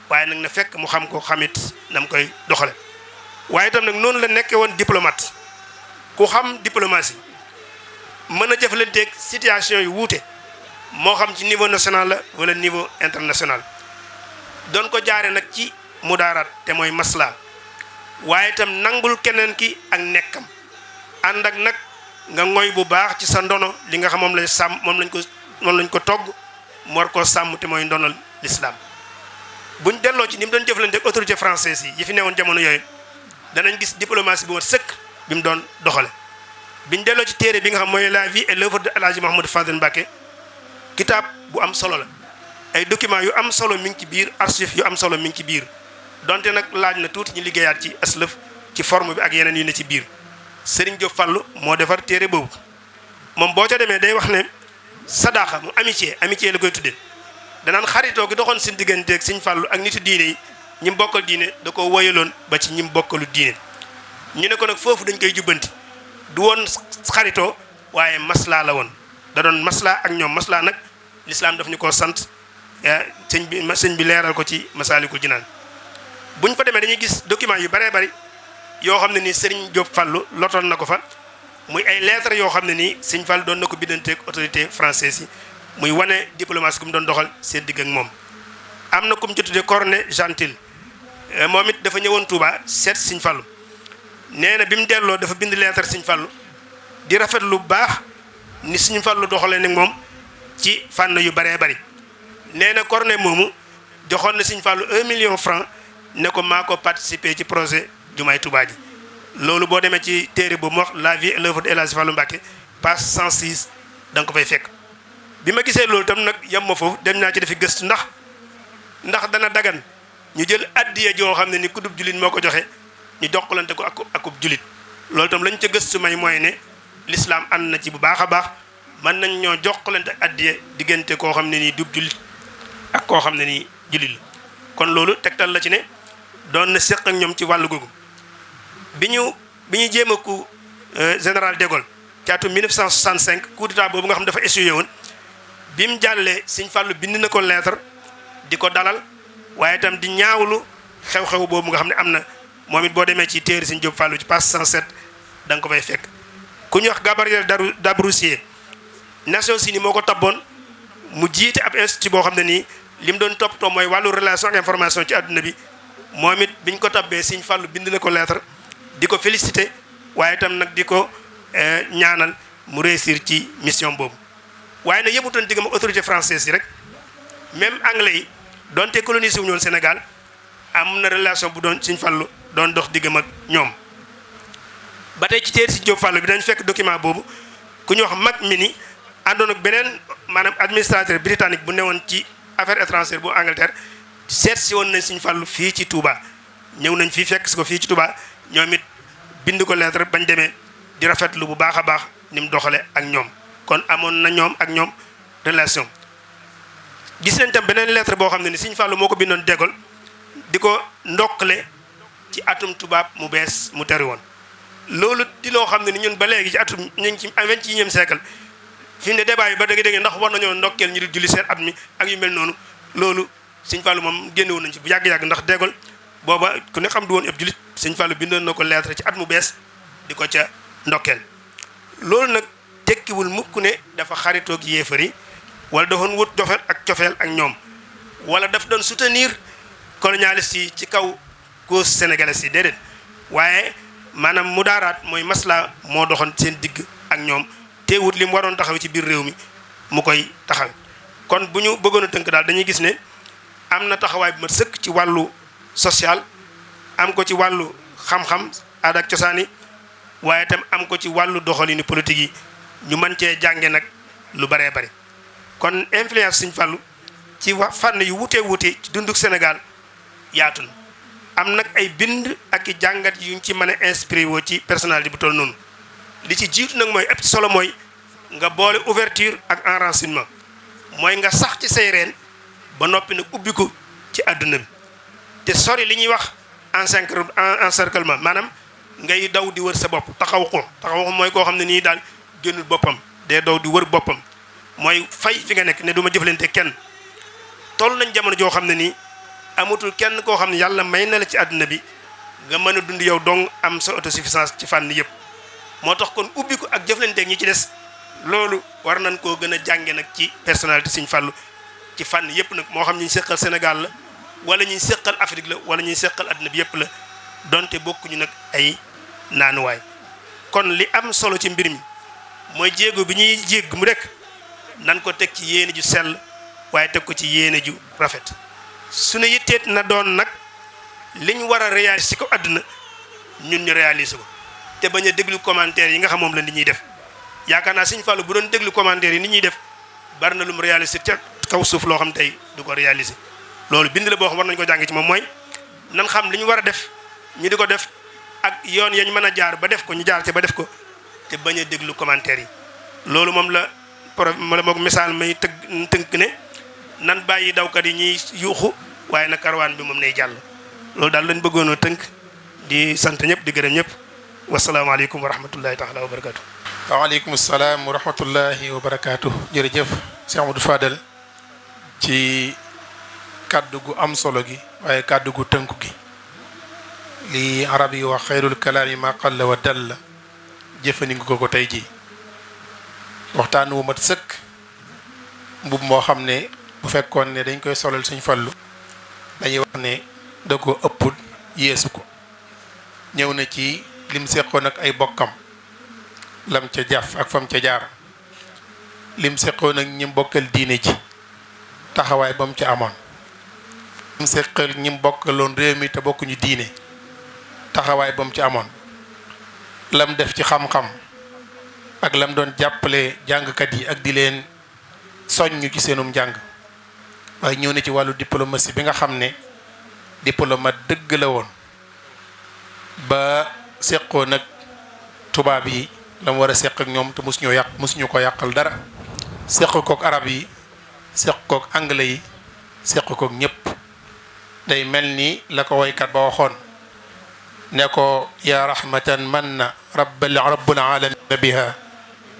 waaye nag na fekk mu xam ko xamit nam koy doxale waaye itam nag noonu la nekkee woon diplomate ku xam diplomatie mën a jëflanteeg situation yu wuute moo xam ci niveau national la wala niveau international doon ko jaare nag ci mudaaraat te mooy masla waaye itam nangul keneen ki ak nekkam ànd ak nag nga ngoy bu baax ci sa ndono li nga xam moom lañ sàmm moom lañ ko togg mu war koo sàmm te mooy ndonal l'islam buñ delloo ci ni mu doon jëflanteeg autorité française yi fi newoon jamono yooyu danañ gis diplomatie bu mat sëkk bi mu doon doxale biñ delloo ci téere bi nga xam mooy la vie et l'œuvre de El Hadji Mouhamadou Fadel Mbacké kitaab bu am solo la ay documents yu am solo mi ngi ci biir archives yu am solo mi ngi ci biir donte nag laaj na tuuti ñu liggéeyaat ci aslëf ci forme bi ak yeneen yu ne ci biir Serigne Diop Fallou moo defar téere boobu moom boo ca demee day wax ne sadaaxa mu amitié la koy tuddee danaan xaritoo gi doxoon seen digganteeg Sëñ Fallu ak nitu diine yi ñi bokkal diine da ko woyaloon ba ci ñi bokkalu diine ñu ne ko nag foofu dañ koy jubbanti du woon xaritoo waaye maslaa la woon da doon maslaa ak ñoom maslaa nag lislaam daf ñu ko sant sëñ bi leeral ko ci Masaalikul Jinaan buñ fa demee dañuy gis document yu baree bari yoo xam ne nii Serigne Diop Fallu lotoon na ko fa muy ay lettres yoo xam ne nii Sëñ Fallu doon na ko biddanteeg autorité française yi muy wane diplomatie gu mu doon doxal seen digg ak moom. am na ku mu ci tuddee Cornet Gentil moom it dafa ñëwoon Touba seet Sëñ Fallu nee na bi mu delloo dafa bind lettre Sëñ Fallu di rafet lu baax ni Sëñ Fallu doxalee nag moom ci fànn yu baree bari nee na Cornet moomu joxoon na Sëñ Fallu 1 million francs ne ko maa ko participer ci projet jumaay Touba ji loolu boo demee ci téere boobu mu wax la vie et l'œuvre de El Hadji Fallou Mbacké page 106 da nga ko fay fekk. bi ma gisee loolu tam nag yem ma foofu dem naa ci defi gëstu ndax dana dagan ñu jël addiya joo xam ne ni kudub julit moo ko joxe ñu jokkalante ko akub julit loolu tam lañ ca gëstu may mooy ne l'islam ànd na ci bu baax a baax mën nañ ñoo jokkalante addiya diggante koo xam ne nii dub julit ak koo xam ne nii julit la kon loolu tegtal la ci ne doon na séq ak ñoom ci wàllu googu bi ñu jéem a coup général de Gaulle ci atum 1965 coup d'état boobu nga xam dafa échoué woon bi mu jàllee Sëñ Fallu bind na ko lettre di ko dalal waaye itam di ñaawlu xew-xew boobu nga xam ne am na moom it boo demee ci téere Sëñ Diop Fallu ci page 107 da nga ko fay fekk. ku ñu wax Gabriel Dabroussier Nations Unies moo ko tabboon mu jiite ab institut boo xam ne nii li mu doon toppatoo mooy wàllu relation ak information ci àdduna bi moom it biñ ko tabbee Sëñ Fallu bind na ko lettre di ko félicité waaye itam nag di ko ñaanal mu réussir ci mission boobu waaye nag yëmutoon diggam ak autorité française yi rek même anglais yi donte colonisé wu ñoon Sénégal am na relation bu doon Sëñ Fallu doon dox diggam ak ñoom. ba tey ci téere Sëñ Diop Fallu bi dañ fekk document boobu ku ñu wax Macmillan àndoon ak beneen maanaam administrateur britannique bu newoon ci affaires étrangères bu Angleterre seet si woon nañ Sëñ Fallu fii ci Touba ñëw nañ fii fekk si ko fii ci Touba ñoom it bind ko lettre bañ demee di rafetlu bu baax a baax ni mu doxale ak ñoom kon amoon na ñoom ak ñoom relation. gis nañ tam beneen lettre boo xam ne ni Sëñ Fallu moo ko bindoon de Gaulle di ko ndokkale ci atum tubaab mu bees mu teri woon loolu di loo xam ne ni ñun ba léegi ci atum ñu ngi ci 21e siècle fi mu ne débat yi ba dëgg-dëgg ndax war nañoo ndokkeel ñu di julli seen at mi ak yu mel noonu loolu Sëñ Fallu moom génne woon nañ ci bu yàgg-yàgg ndax de Gaulle booba ku ne xam du woon ab jullit Sëñ Fallu bindoon na ko lettre ci at mu bees di ko ca ndokkeel loolu nag tekkiwul mukk ne dafa xaritoog yéefar yi wala dafa wut jofeel ak cofeel ak ñoom wala daf doon soutenir colonialiste yi ci kaw cause sénégalais yi déedéet waaye maanaam mudaaraat mooy masla moo doxoon seen digg ak ñoom teewut li mu waroon taxaw ci biir réew mi mu koy taxaw kon bu ñu bëggoon a tënk daal dañuy gis ne am na taxawaay bu ma sëkk ci wàllu social am ko ci wàllu xam-xam aada ak cosaan yi waaye itam am ko ci wàllu doxalinu politique yi ñu mën cee jànge nag lu baree bari kon influence Sëñ Fallu ci fànn yu wutee ci dunduk Sénégal yaatu na am nag ay bind ak i jàngat yuñ ci mën a inspiré woo ci personnalité bu toll noonu li ci jiitu nag mooy ëpp solo mooy nga boole ouverture ak enracinement mooy nga sax ci say reen ba noppi nag ubbi ko ci àdduna bi te sori li ñuy wax encerclement maanaam ngay daw di wër sa bopp taxaw ko mooy koo xam ne nii daal génnul boppam day daw di wër boppam mooy fay fi nga nekk ne du ma jëflante kenn toll nañ jamono joo xam ne nii amatul kenn koo xam ne yàlla may na la ci àdduna bi nga mën a dund yow dong am sa autosuffisance ci fànn yëpp moo tax kon ubbi ko ak jëflante ñi ci des loolu war nañ koo gën a jànge nag ci personnalité Sëñ Fallu ci fànn yëpp nag moo xam ñuy seqal Sénégal la wala ñuy seqal Afrique la wala ñuy seqal àdduna bi yëpp la donte bokkuñu nag ay naanuwaay kon li am solo ci mbir mi mooy jéego bi ñuy jégg mu rek nan ko teg ci yéene ju sell waaye teg ko ci yéene ju rafet su ne yitteet na doon nag liñ war a réaliser ci ko àdduna ñun ñu réaliser ko te bañ a déglu commentaire yi nga xam moom la nit ñuy def yaakaar naa Sëñ Fallu bu doon déglu commentaire yi nit ñuy def bari na lu mu réaliser ca kaw suuf loo xam tey du ko réaliser loolu bind la boo xam war nañu ko jàng ci moom mooy nan xam li ñu war a def ñu di ko def ak yoon yañ mën a jaar ba def ko ñu jaar ci ba def ko te bañ a déglu commentaire yi loolu moom la moom misaal may tënk ne nan bàyyi dawkat yi ñuy yuuxu waaye nag karawaan bi moom nay jàll. loolu daal lañ bëggoon a tënk di sant ñëpp di gërëm ñëpp wasalaamaaleykum wa rahmatullahi taala wa barakaatu. waaleykum salaam wa rahmatullahi wa barakaatu. jërëjëf Cheikh Amadou Fadal ci kàddu gu am solo gi waaye kàddu gu tënku gi. li arab yi wax xayrul kalaami ma qalla wa dalla jëfandikoo ko tey jii waxtaan wu mat sëkk mbub moo xam ne bu fekkoon ne dañ koy solal Sëñ Fallu dañuy wax ne da ko ëpp yeesu ko ñëw na ci lim seqoon ak ay bokkam lam ca jaf ak fam ca jaar lim seqoon ak ñim bokkal diine ji taxawaay ba mu ca amoon lim seqal ñim bokkaloon réew mi te bokkuñu diine taxawaay ba mu ci amoon lam def ci xam-xam ak lam doon jàppale jàngkat yi ak di leen soññ ci seenum njàng waaye ñëw na ci wàllu diplomatie bi nga xam ne diplomate dëgg la woon ba seqoo nag tubaab yi la mu war a seq ak ñoom te mosuñu ko yàqal dara seq kook arab yi seq kook anglais yi seq kook ñëpp day mel ni la ko woykat ba waxoon ne ko yaa rahmatan manna rabbul alamina biha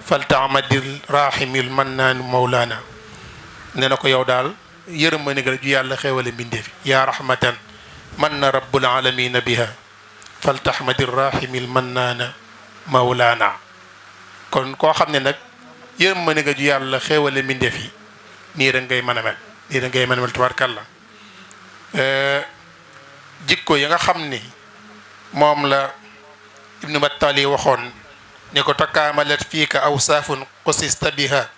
faltaamadil rahimil mannaanu mawlaana ne na ko yow daal yërmande nga ju yàlla xéewale mbindeefi yaa rahmatan manna rabbul alamina biha faltahmadil rahimil mannaana mawlaana kon koo xam ne nag yërmande nga ju yàlla xéewale mbindeefi nii rek ngay mën a mel nii rek ngay mën a mel tabaarkalla jikko yi nga xam ni moom la ibnu battali waxoon ne ko takaamalat fiika awsaafun qusista biha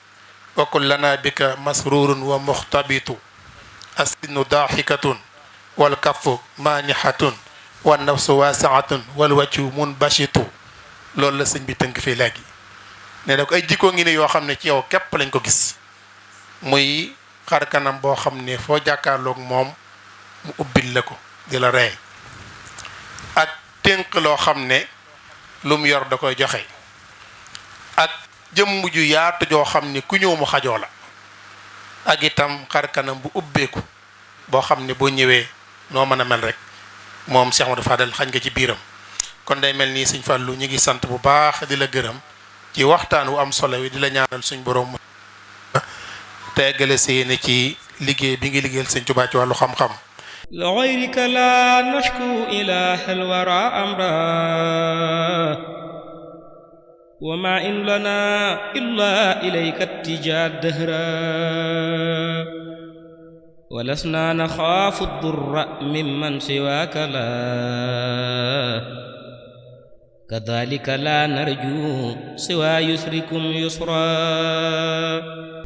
wa kullana bika masrurun wa muxtabitu assinu daaxikatun wal kaffu maanihatun wa nafsu waasiatun wal waccu munbashitu loolu la sëñ bi tënk fii léegi ne da ko ay jikko ngi ne yoo xam ne ci yow képp lañ ko gis muy xar kanam boo xam ne foo jàkkaarloog moom mu ubbil la ko di la rey ak tënk loo xam ne lu mu yor da koy joxe ak jëmm ju yaatu joo xam ne ku ñëw mu xajoo la ak itam xar kanam bu ubbeeku boo xam ne boo ñëwee noo mën a mel rek moom Cheikh Amadou Fadal xañ nga ci biiram kon day mel nii Sëñ Fallu ñu ngi sant bu baax di la gërëm ci waxtaan wu am solo wi di la ñaanal suñ borom te eggale seeni ci liggéey bi ngi liggéeyal Sëñ Tuubaa ci wàllu xam-xam لغيرك لا نشكو إله الورى أمرا وما إن لنا إلا إليك اتجاه الدهرا ولسنا نخاف الضر ممن سواك لا كذلك لا نرجو سوى يسركم يسرا